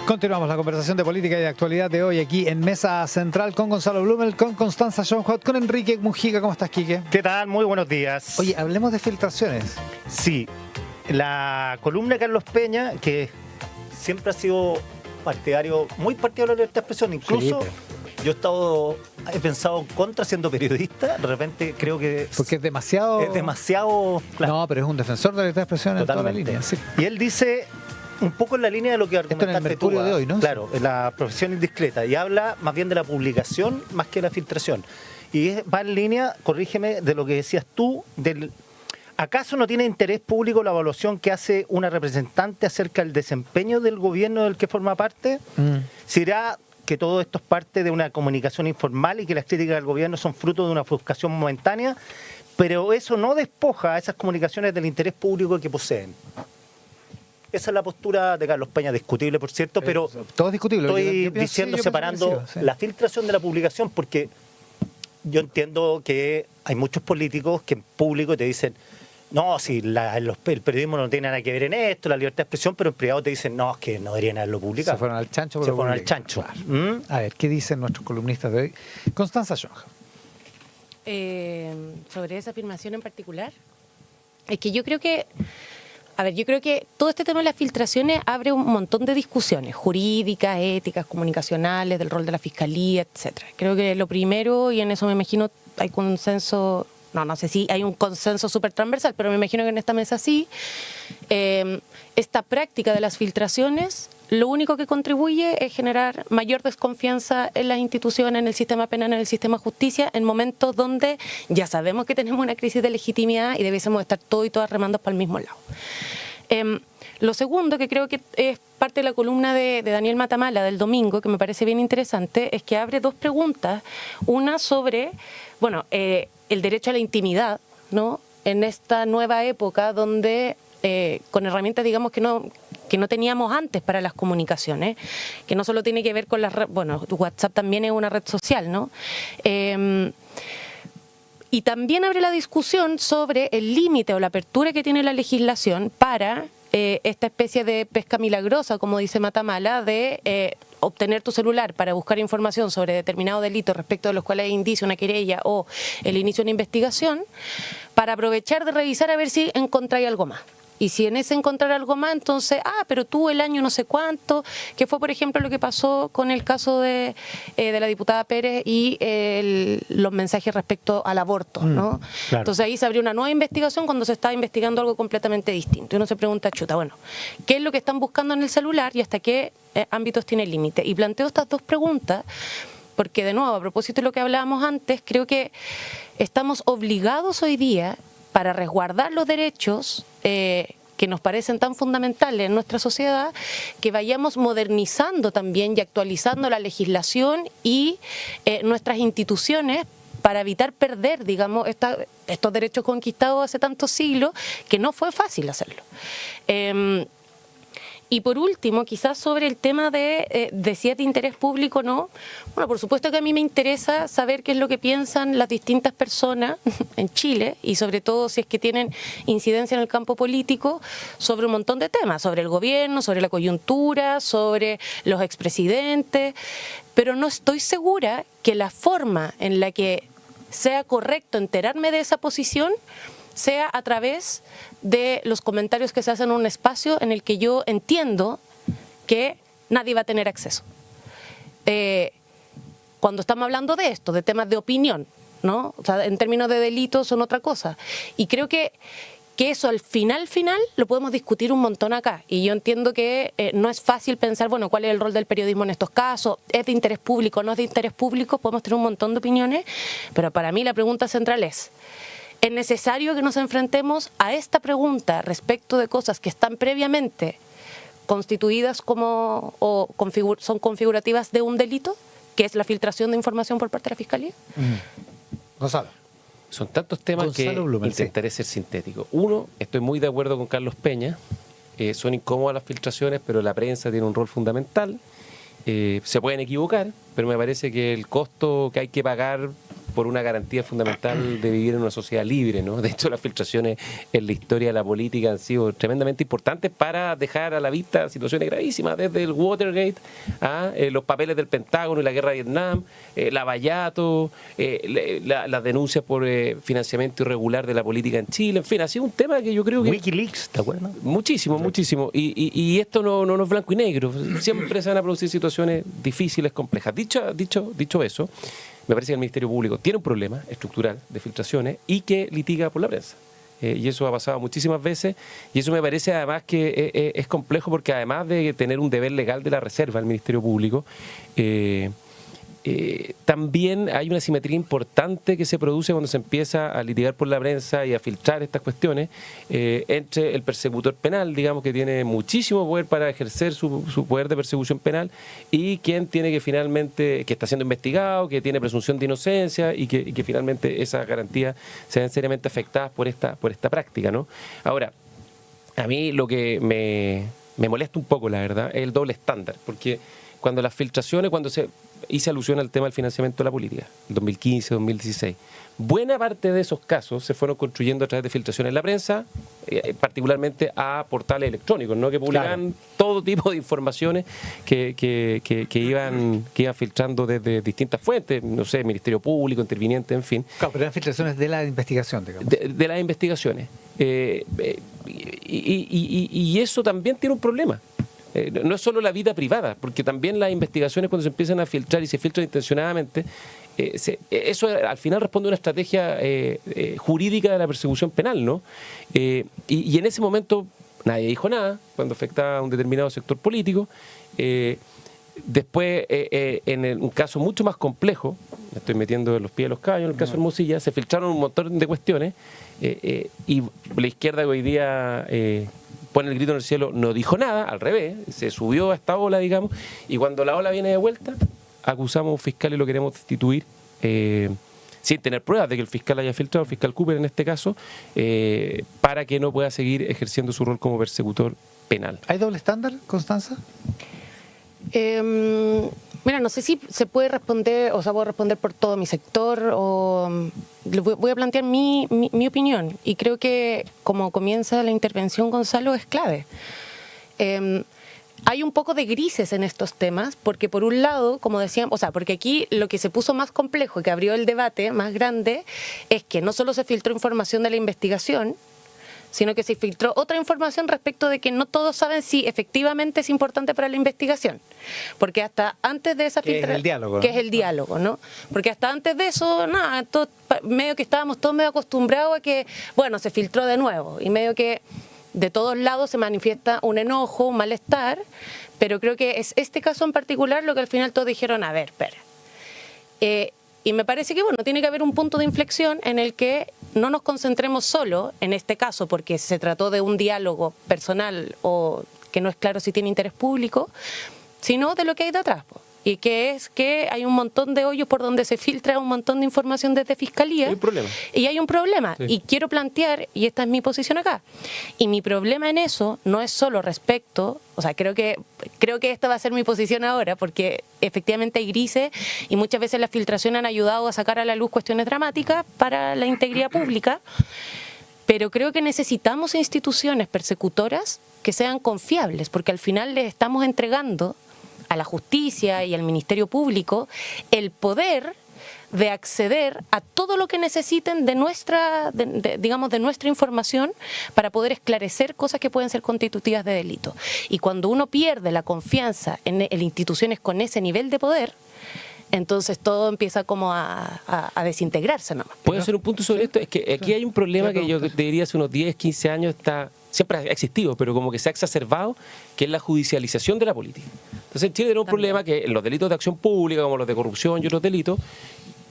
Continuamos la conversación de política y de actualidad de hoy aquí en Mesa Central con Gonzalo Blumel, con Constanza Schoenhout, con Enrique Mujica. ¿Cómo estás, Quique? ¿Qué tal? Muy buenos días. Oye, hablemos de filtraciones. Sí, la columna de Carlos Peña, que siempre ha sido muy partidario de la libertad de expresión, incluso yo he pensado en contra siendo periodista, de repente creo que... Porque es demasiado... Claro. No, pero es un defensor de la libertad de expresión en toda la línea. Sí. Y él dice... un poco en la línea de lo que argumentaste en el Mercurio tú, de hoy, ¿no? Claro, en la profesión indiscreta. Y habla más bien de la publicación más que de la filtración. Y va en línea, corrígeme, de lo que decías tú, ¿acaso no tiene interés público la evaluación que hace una representante acerca del desempeño del gobierno del que forma parte? ¿Será que todo esto es parte de una comunicación informal y que las críticas del gobierno son fruto de una ofuscación momentánea? Pero eso no despoja a esas comunicaciones del interés público que poseen. Esa es la postura de Carlos Peña, discutible, por cierto, pero todo es discutible. Estoy diciendo, separando la filtración de la publicación, porque yo entiendo que hay muchos políticos que en público te dicen, no, si el periodismo no tiene nada que ver en esto, la libertad de expresión, pero en privado te dicen, no, es que no deberían haberlo publicado. Se fueron al chancho. Se fueron al chancho. Claro. A ver, ¿qué dicen nuestros columnistas de hoy? Constanza Schoenhout. Sobre esa afirmación en particular, es que yo creo que todo este tema de las filtraciones abre un montón de discusiones jurídicas, éticas, comunicacionales, del rol de la fiscalía, etcétera. Creo que lo primero, y en eso me imagino hay consenso, no sé si hay un consenso súper transversal, pero me imagino que en esta mesa sí, esta práctica de las filtraciones lo único que contribuye es generar mayor desconfianza en las instituciones, en el sistema penal, en el sistema de justicia, en momentos donde ya sabemos que tenemos una crisis de legitimidad y debiésemos estar todos y todas remando para el mismo lado. Lo segundo, que creo que es parte de la columna de Daniel Matamala del domingo, que me parece bien interesante, es que abre dos preguntas. Una sobre, el derecho a la intimidad, ¿no? En esta nueva época donde con herramientas, digamos, que no teníamos antes para las comunicaciones, que no solo tiene que ver con las redes, WhatsApp también es una red social, ¿no? Y también abre la discusión sobre el límite o la apertura que tiene la legislación para esta especie de pesca milagrosa, como dice Matamala, de obtener tu celular para buscar información sobre determinado delito respecto de los cuales hay indicio, una querella o el inicio de una investigación, para aprovechar de revisar a ver si encontráis algo más. Y si en ese encontrar algo más, entonces, pero tú el año no sé cuánto, que fue, por ejemplo, lo que pasó con el caso de la diputada Pérez y los mensajes respecto al aborto, ¿no? Claro. Entonces ahí se abrió una nueva investigación cuando se estaba investigando algo completamente distinto. Y uno se pregunta, ¿qué es lo que están buscando en el celular y hasta qué ámbitos tiene el límite? Y planteo estas dos preguntas porque, de nuevo, a propósito de lo que hablábamos antes, creo que estamos obligados hoy día, para resguardar los derechos que nos parecen tan fundamentales en nuestra sociedad, que vayamos modernizando también y actualizando la legislación y nuestras instituciones para evitar perder, digamos, estos derechos conquistados hace tantos siglos, que no fue fácil hacerlo. Y por último, quizás sobre el tema de si es de interés público o no. Bueno, por supuesto que a mí me interesa saber qué es lo que piensan las distintas personas en Chile y sobre todo si es que tienen incidencia en el campo político sobre un montón de temas, sobre el gobierno, sobre la coyuntura, sobre los expresidentes, pero no estoy segura que la forma en la que sea correcto enterarme de esa posición sea a través de los comentarios que se hacen en un espacio en el que yo entiendo que nadie va a tener acceso. Cuando estamos hablando de esto, de temas de opinión, ¿no? O sea, en términos de delitos son otra cosa. Y creo que eso al final lo podemos discutir un montón acá. Y yo entiendo que no es fácil pensar, ¿cuál es el rol del periodismo en estos casos? ¿Es de interés público? ¿No es de interés público? Podemos tener un montón de opiniones, pero para mí la pregunta central es necesario que nos enfrentemos a esta pregunta respecto de cosas que están previamente constituidas son configurativas de un delito, que es la filtración de información por parte de la Fiscalía? Gonzalo. Son tantos temas que intentaré ser sintético. Uno, estoy muy de acuerdo con Carlos Peña. Son incómodas las filtraciones, pero la prensa tiene un rol fundamental. Se pueden equivocar, pero me parece que el costo que hay que pagar por una garantía fundamental de vivir en una sociedad libre, ¿no? De hecho, las filtraciones en la historia de la política han sido tremendamente importantes para dejar a la vista situaciones gravísimas, desde el Watergate a los papeles del Pentágono y la guerra de Vietnam, Lavallato, las denuncias por financiamiento irregular de la política en Chile, en fin, ha sido un tema que yo creo que... Wikileaks, ¿te acuerdas? Muchísimo, muchísimo. Y esto no es blanco y negro, siempre se van a producir situaciones difíciles, complejas. Dicho eso, me parece que el Ministerio Público tiene un problema estructural de filtraciones y que litiga por la prensa. Y eso ha pasado muchísimas veces, y eso me parece además que es complejo porque además de tener un deber legal de la reserva al Ministerio Público, también hay una simetría importante que se produce cuando se empieza a litigar por la prensa y a filtrar estas cuestiones entre el persecutor penal, digamos, que tiene muchísimo poder para ejercer su poder de persecución penal, y quien tiene que finalmente, que está siendo investigado, que tiene presunción de inocencia y que finalmente esas garantías se ven seriamente afectadas por esta práctica, ¿no? Ahora, a mí lo que me molesta un poco, la verdad, es el doble estándar, porque cuando las filtraciones, hice alusión al tema del financiamiento de la política, 2015, 2016. Buena parte de esos casos se fueron construyendo a través de filtraciones en la prensa, particularmente a portales electrónicos, ¿no? Que publicaban todo tipo de informaciones que iban filtrando desde distintas fuentes, no sé, Ministerio Público, interviniente, en fin. Claro, pero eran filtraciones de la investigación, digamos. De las investigaciones. Y eso también tiene un problema. No es solo la vida privada, porque también las investigaciones, cuando se empiezan a filtrar y se filtran intencionadamente, eso al final responde a una estrategia jurídica de la persecución penal, ¿no? Y en ese momento nadie dijo nada, cuando afectaba a un determinado sector político. Después, en un caso mucho más complejo, me estoy metiendo en los pies de los caballos, en el caso de Hermosilla, se filtraron un montón de cuestiones, y la izquierda hoy día pone el grito en el cielo, no dijo nada, al revés, se subió a esta ola, digamos, y cuando la ola viene de vuelta, acusamos a un fiscal y lo queremos destituir, sin tener pruebas de que el fiscal haya filtrado, el fiscal Cooper en este caso, para que no pueda seguir ejerciendo su rol como persecutor penal. ¿Hay doble estándar, Constanza? Mira, no sé si se puede responder, o sea, puedo responder por todo mi sector, o voy a plantear mi opinión, y creo que como comienza la intervención, Gonzalo, es clave. Hay un poco de grises en estos temas, porque por un lado, como decíamos, o sea, porque aquí lo que se puso más complejo, que abrió el debate más grande, es que no solo se filtró información de la investigación, sino que se filtró otra información respecto de que no todos saben si efectivamente es importante para la investigación. Porque hasta antes de esa filtración... Que es el diálogo, ¿no? Que es el diálogo, ¿no? Porque hasta antes de eso, nada, medio que estábamos todos medio acostumbrados a que, bueno, se filtró de nuevo, y medio que de todos lados se manifiesta un enojo, un malestar, pero creo que es este caso en particular lo que al final todos dijeron, a ver, espera. Y me parece que, bueno, tiene que haber un punto de inflexión en el que no nos concentremos solo, en este caso, porque se trató de un diálogo personal o que no es claro si tiene interés público, sino de lo que hay detrás. Y que es que hay un montón de hoyos por donde se filtra un montón de información desde Fiscalía. Hay un problema. Y hay un problema. Sí. Y quiero plantear, y esta es mi posición acá, y mi problema en eso no es solo respecto, o sea, creo que esta va a ser mi posición ahora, porque efectivamente hay grises y muchas veces las filtraciones han ayudado a sacar a la luz cuestiones dramáticas para la integridad pública, pero creo que necesitamos instituciones persecutoras que sean confiables, porque al final les estamos entregando a la justicia y al Ministerio Público el poder de acceder a todo lo que necesiten de nuestra información para poder esclarecer cosas que pueden ser constitutivas de delito. Y cuando uno pierde la confianza en instituciones con ese nivel de poder, entonces todo empieza como a desintegrarse nomás. ¿Puedo hacer un punto sobre esto? Es que aquí hay un problema que yo te diría hace unos 10, 15 años siempre ha existido, pero como que se ha exacerbado, que es la judicialización de la política. Entonces en Chile tenemos un problema que en los delitos de acción pública, como los de corrupción y otros delitos,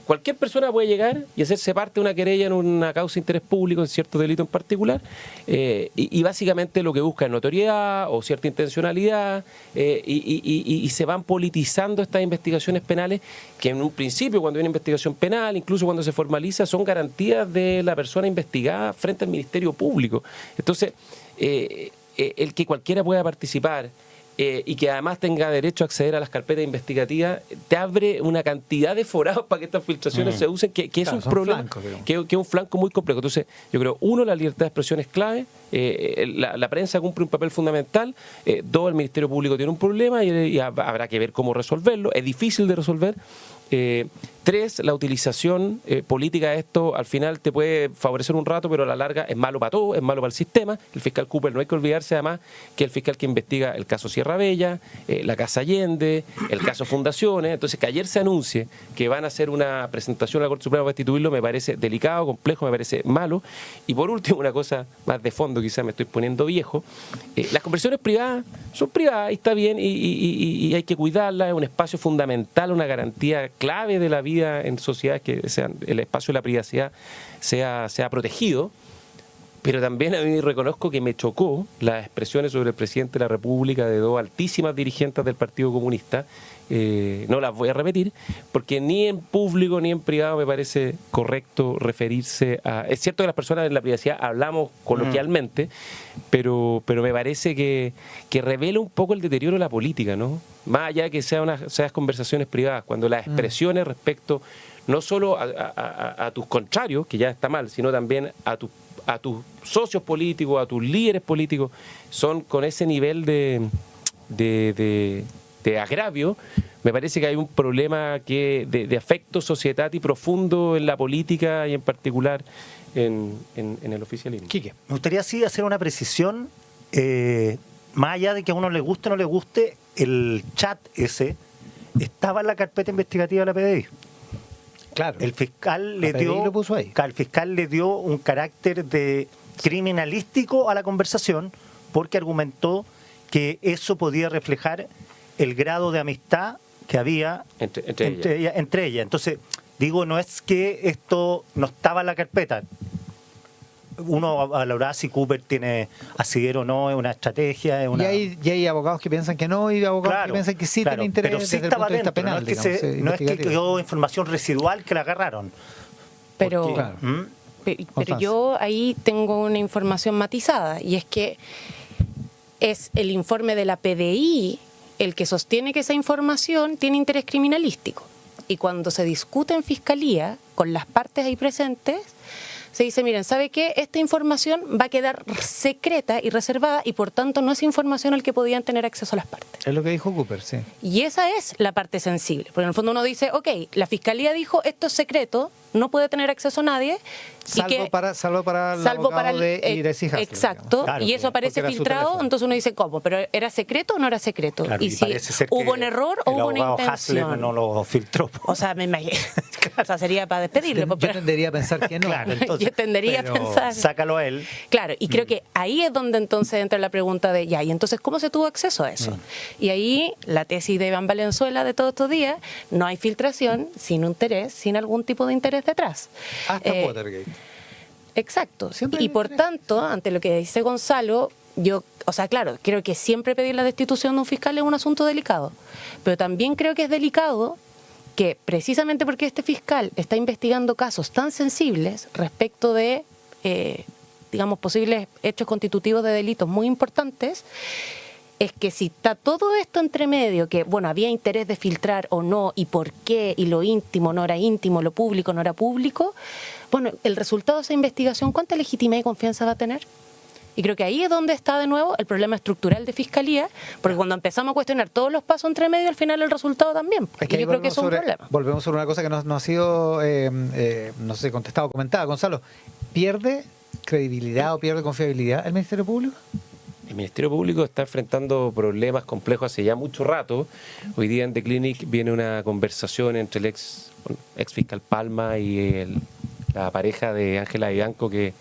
cualquier persona puede llegar y hacerse parte de una querella en una causa de interés público en cierto delito en particular, y básicamente lo que busca es notoriedad o cierta intencionalidad, y se van politizando estas investigaciones penales que en un principio, cuando hay una investigación penal, incluso cuando se formaliza, son garantías de la persona investigada frente al Ministerio Público. Entonces, el que cualquiera pueda participar, y que además tenga derecho a acceder a las carpetas investigativas, te abre una cantidad de forados para que estas filtraciones se usen, que es un problema, flancos, que es un flanco muy complejo. Entonces, yo creo, uno, la libertad de expresión es clave, la prensa cumple un papel fundamental, dos, el Ministerio Público tiene un problema y habrá que ver cómo resolverlo, es difícil de resolver. Tres, la utilización política de esto al final te puede favorecer un rato, pero a la larga es malo para todo, es malo para el sistema. El fiscal Cooper, no hay que olvidarse además que el fiscal que investiga el caso Sierra Bella, la Casa Allende, el caso Fundaciones. Entonces, que ayer se anuncie que van a hacer una presentación a la Corte Suprema para destituirlo me parece delicado, complejo, me parece malo. Y por último, una cosa más de fondo, quizás me estoy poniendo viejo, las conversaciones privadas son privadas y está bien y hay que cuidarlas, es un espacio fundamental, una garantía clave de la vida en sociedades, que el espacio de la privacidad sea protegido. Pero también a mí reconozco que me chocó las expresiones sobre el presidente de la República de dos altísimas dirigentes del Partido Comunista. No las voy a repetir, porque ni en público ni en privado me parece correcto referirse a... Es cierto que las personas en la privacidad hablamos coloquialmente, pero me parece que revela un poco el deterioro de la política, ¿no? Más allá de que sean conversaciones privadas, cuando las expresiones respecto no solo a tus contrarios, que ya está mal, sino también a tus socios políticos, a tus líderes políticos, son con ese nivel de agravio. Me parece que hay un problema de afecto societati profundo en la política y en particular en el oficialismo. Quique. Me gustaría sí hacer una precisión, más allá de que a uno le guste o no le guste, el chat ese estaba en la carpeta investigativa de la PDI. Claro. El fiscal La PDI lo puso ahí. el fiscal le dio un carácter de criminalístico a la conversación porque argumentó que eso podía reflejar el grado de amistad que había entre ellas. Entonces, digo, no es que esto no estaba en la carpeta. Uno valorará si Cooper tiene asidero o no, es una estrategia. Es una... Y hay abogados que piensan que no y abogados que piensan que sí tienen interés pero sí desde el estaba punto de vista dentro, penal. no es que quedó información residual que la agarraron. Pero, Porque, Claro. pero Constanza. yo ahí tengo una información matizada, y es que es el informe de la PDI el que sostiene que esa información tiene interés criminalístico. Y cuando se discute en fiscalía con las partes ahí presentes, se dice, miren, ¿sabe qué? Esta información va a quedar secreta y reservada y por tanto no es información al que podían tener acceso las partes. Es lo que dijo Cooper, sí. Y esa es la parte sensible, porque en el fondo uno dice, ok, la fiscalía dijo esto es secreto, no puede tener acceso a nadie. Salvo para el abogado de Iris y Hasler, exacto, digamos. Claro, y eso aparece porque era su filtrado, teléfono. entonces uno dice, ¿cómo? ¿Pero era secreto o no era secreto? claro, y si parece ser que hubo un error o el hubo una abogado Hasler intención. no lo filtró. O sea, me imagino. O sea, sería para despedirle. Yo tendería a pensar que no. Claro, entonces, yo tendería a pero pensar. sácalo a él. Claro, y creo que ahí es donde entonces entra la pregunta de, ya, ¿y entonces cómo se tuvo acceso a eso? Y ahí la tesis de Iván Valenzuela de todos estos días, no hay filtración sin interés, sin algún tipo de interés detrás. Hasta Watergate. Exacto. Siempre hay Y por interés. tanto, ante lo que dice Gonzalo, yo, o sea, claro, creo que siempre pedir la destitución de un fiscal es un asunto delicado, pero también creo que es delicado que precisamente porque este fiscal está investigando casos tan sensibles respecto de, digamos, posibles hechos constitutivos de delitos muy importantes, es que si está todo esto entre medio, que, bueno, había interés de filtrar o no, y por qué, y lo íntimo no era íntimo, lo público no era público, bueno, el resultado de esa investigación, ¿cuánta legitimidad y confianza va a tener? Y creo que ahí es donde está de nuevo el problema estructural de Fiscalía, porque cuando empezamos a cuestionar todos los pasos entre medio, al final el resultado también. Es que Y yo creo que eso es un problema. Volvemos sobre una cosa que no ha sido, no sé, contestada o comentada. Gonzalo, ¿pierde credibilidad o pierde confiabilidad el Ministerio Público? El Ministerio Público está enfrentando problemas complejos hace ya mucho rato. Hoy día en The Clinic viene una conversación entre el ex fiscal Palma y la pareja de Ángela Vivanco, que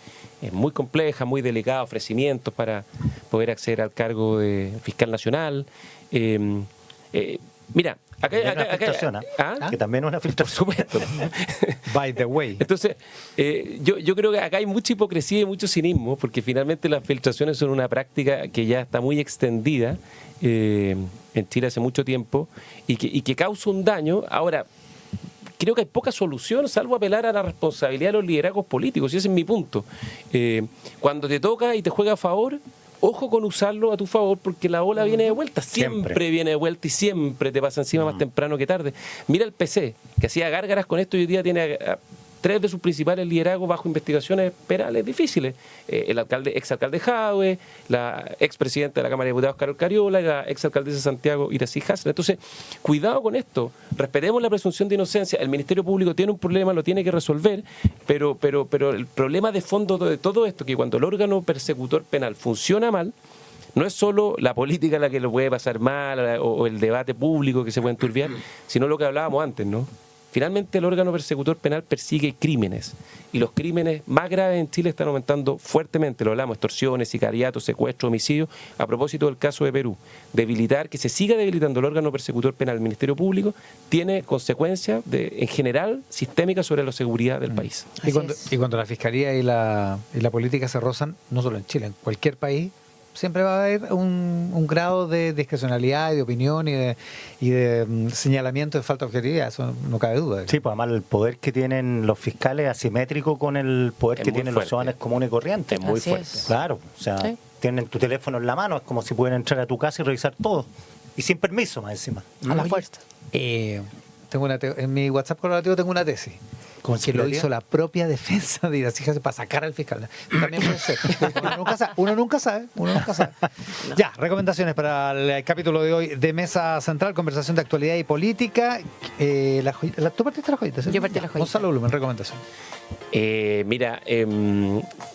es muy compleja, muy delicada, ofrecimientos para poder acceder al cargo de fiscal nacional. Mira, acá que también es una filtración. por supuesto. By the way. Entonces, yo creo que acá hay mucha hipocresía y mucho cinismo, porque finalmente las filtraciones son una práctica que ya está muy extendida en Chile hace mucho tiempo y que causa un daño. Ahora, creo que hay poca solución, salvo apelar a la responsabilidad de los liderazgos políticos, y ese es mi punto. Cuando te toca y te juega a favor, ojo con usarlo a tu favor porque la ola viene de vuelta, siempre viene de vuelta y siempre te pasa encima más temprano que tarde. Mira el PC, que hacía gárgaras con esto y hoy día tiene 3 de sus principales liderazgos bajo investigaciones penales difíciles. El exalcalde Jadwe, la expresidenta de la Cámara de Diputados, Carol Cariola, y la exalcaldesa de Santiago, Iracy Hasler. Entonces, cuidado con esto. Respetemos la presunción de inocencia. El Ministerio Público tiene un problema, lo tiene que resolver, pero el problema de fondo de todo esto, que cuando el órgano persecutor penal funciona mal, no es solo la política la que lo puede pasar mal o el debate público que se puede enturbiar, sino lo que hablábamos antes, ¿no? Finalmente el órgano persecutor penal persigue crímenes y los crímenes más graves en Chile están aumentando fuertemente, lo hablamos, extorsiones, sicariatos, secuestros, homicidios, a propósito del caso de Perú. Que se siga debilitando el órgano persecutor penal del Ministerio Público tiene consecuencias en general sistémicas sobre la seguridad del país. Y cuando la Fiscalía y la política se rozan, no solo en Chile, en cualquier país, siempre va a haber un grado de discrecionalidad y de opinión y de señalamiento de falta de objetividad, eso no cabe duda. Sí, pues además el poder que tienen los fiscales es asimétrico con el poder que tienen los ciudadanos comunes y corrientes. Es muy Así fuerte. es. Claro, o sea, Sí. tienen tu teléfono en la mano, es como si pueden entrar a tu casa y revisar todo. Y sin permiso más encima. A la fuerza. Tengo en mi WhatsApp colaborativo tengo una tesis. Que lo hizo la propia defensa de Iracy Hasler para sacar al fiscal. También puede ser. Uno nunca sabe. Ya, recomendaciones para el capítulo de hoy de Mesa Central, conversación de actualidad y política. Tú partiste la joyita, ¿sí? Yo partí la joyita. Gonzalo Blumen, recomendación. Mira,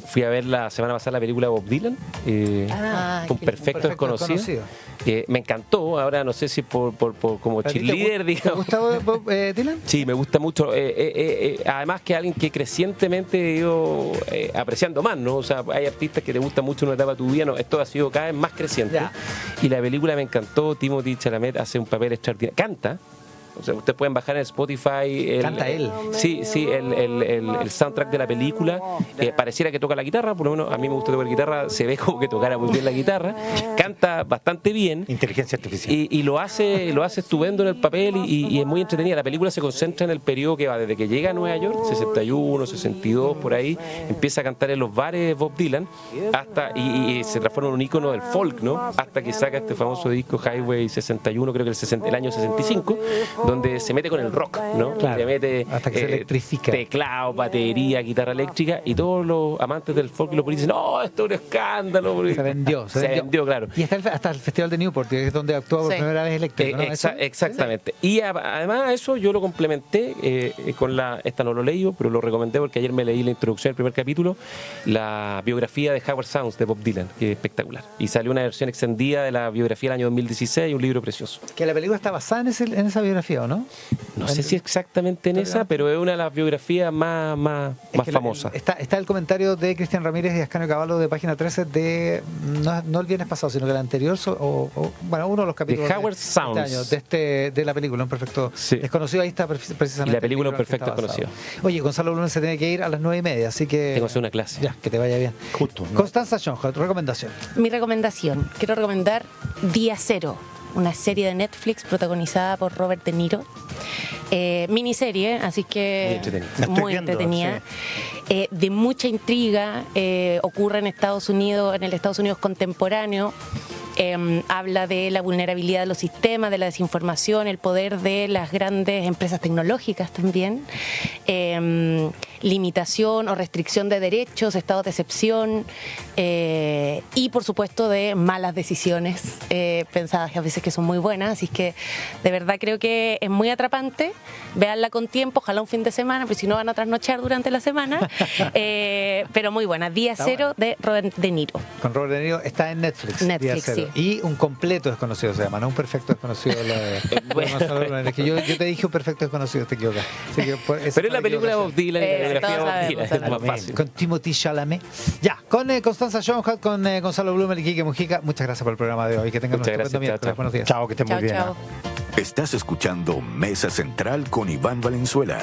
fui a ver la semana pasada la película Bob Dylan, Un Perfecto Desconocido. Me encantó, ahora no sé si por como cheerleader, ¿Te digamos. gusta Bob Dylan? Sí, me gusta mucho. Además que alguien que crecientemente he ido apreciando más, ¿no? O sea, hay artistas que te gustan mucho en una etapa de tu vida, no, esto ha sido cada vez más creciente. Ya. Y la película me encantó, Timothée Chalamet hace un papel extraordinario. Canta. O sea, ustedes pueden bajar en Spotify. Canta él. Sí, el soundtrack de la película. Pareciera que toca la guitarra, por lo menos a mí me gusta tocar guitarra, se ve como que tocara muy bien la guitarra. Canta bastante bien. Inteligencia artificial. Y lo hace estupendo en el papel y es muy entretenida. La película se concentra en el periodo que va desde que llega a Nueva York, 61, 62, por ahí, empieza a cantar en los bares Bob Dylan, y se transforma en un ícono del folk, ¿no? Hasta que saca este famoso disco Highway 61, creo que el año 65, donde se mete con el rock, ¿no? Claro, Le mete hasta que se electrifica. teclado, batería, guitarra eléctrica, y todos los amantes del folk y los políticos dicen, no, esto es un escándalo. Se vendió. Se vendió, claro. Y hasta el Festival de Newport, que es donde actuó por primera vez eléctrico, ¿no? Exactamente. Y además eso yo lo complementé con esta no lo leí, pero lo recomendé porque ayer me leí la introducción del primer capítulo, la biografía de Howard Sounds de Bob Dylan, que es espectacular. Y salió una versión extendida de la biografía del año 2016, un libro precioso. Que la película está basada en esa biografía, ¿o no? No sé si exactamente en esa, pero es una de las biografías más famosas. Está el comentario de Cristian Ramírez y Ascanio Cavallo de página 13 de, no el viernes pasado, sino que el anterior, uno de los capítulos de Howard Sounds de la película, Un Perfecto Desconocido. Ahí está precisamente. Y la película Un Perfecto Desconocido. Oye, Gonzalo Blumen se tiene que ir a las 9:30, así que tengo que hacer una clase. Ya, que te vaya bien. Justo, ¿no? Constanza Schoenholt, recomendación. Mi recomendación, quiero recomendar Día Cero, una serie de Netflix protagonizada por Robert De Niro. Miniserie, así que muy entretenida. De mucha intriga, ocurre en Estados Unidos, en el Estados Unidos contemporáneo. Habla de la vulnerabilidad de los sistemas, de la desinformación, el poder de las grandes empresas tecnológicas también, limitación o restricción de derechos, estados de excepción y por supuesto de malas decisiones pensadas a veces que son muy buenas, así que de verdad creo que es muy atrapante. Véanla con tiempo, ojalá un fin de semana, pero si no van a trasnochar durante la semana, pero muy buena. Día Cero de Robert De Niro. Con Robert De Niro está en Netflix. Netflix, sí. Y Un Completo Desconocido se llama, no Un Perfecto Desconocido. Es que yo te dije Un Perfecto Desconocido, te equivocas. Pero es la película de Bob Dylan, la biografía de Bob Dylan, es más fácil. Con Timothée Chalamet. Ya, con Constanza Schoenholt, con Gonzalo Blumen y Quique Mujica. Muchas gracias por el programa de hoy. Que tengan un estupendo miércoles. Buenos días. Chao, que estén muy bien. Chao. Estás escuchando Mesa Central con Iván Valenzuela.